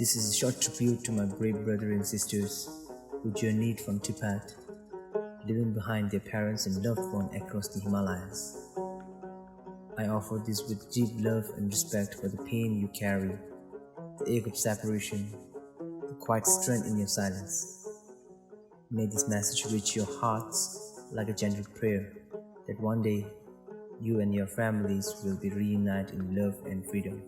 This is a short tribute to my brave brothers and sisters who journeyed from Tibet, leaving behind their parents and loved ones across the Himalayas. I offer this with deep love and respect for the pain you carry, the ache of separation, the quiet strength in your silence. May this message reach your hearts like a gentle prayer that one day you and your families will be reunited in love and freedom.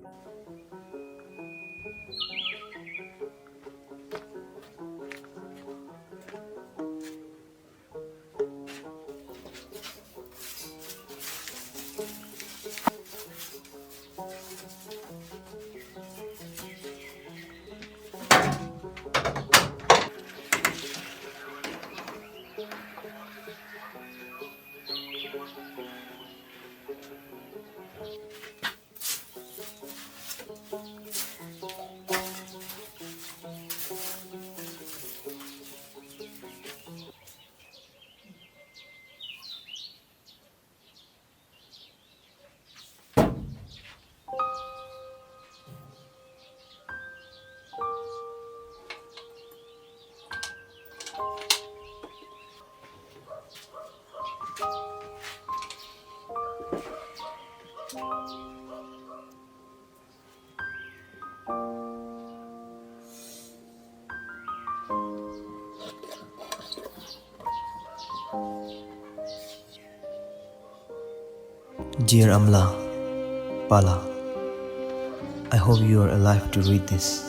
Dear Amla, Bala, I hope you are alive to read this.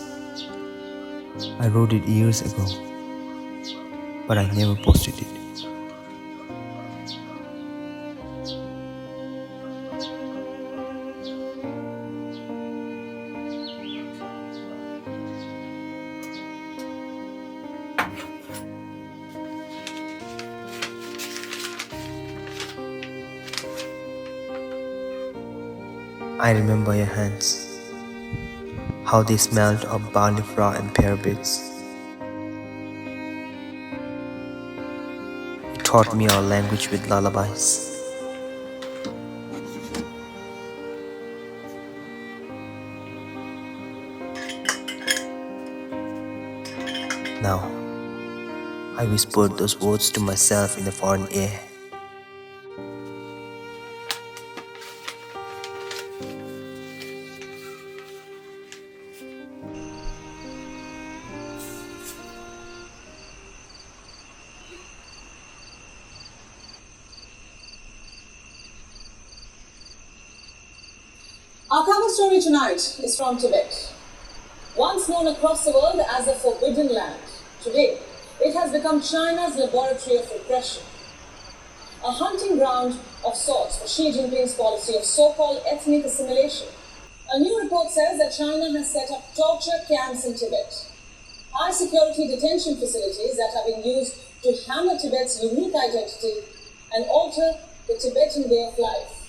I wrote it years ago, but I never posted it. I remember your hands, how they smelled of barley flour and pear bits. You taught me our language with lullabies. Now, I whispered those words to myself in the foreign air. Our cover story tonight is from Tibet. Once known across the world as the Forbidden Land, today it has become China's laboratory of repression. A hunting ground of sorts for Xi Jinping's policy of so-called ethnic assimilation. A new report says that China has set up torture camps in Tibet. High-security detention facilities that are being used to hammer Tibet's unique identity and alter the Tibetan way of life.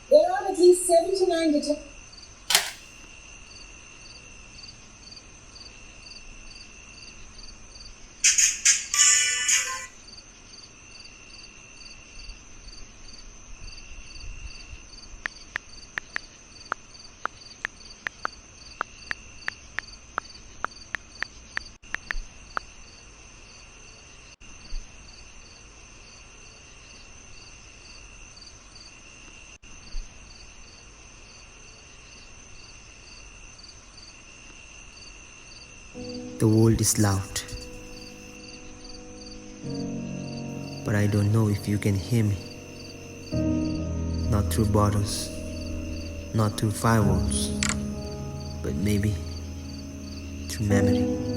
There are at least 79 detention. The world is loud, but I don't know if you can hear me. Not through bottles, not through firewalls, but maybe through memory.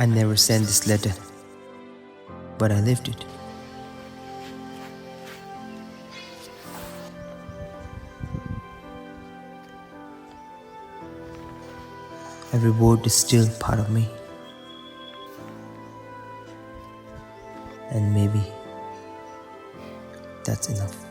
I never sent this letter, but I lived it. Every word is still part of me. And maybe that's enough.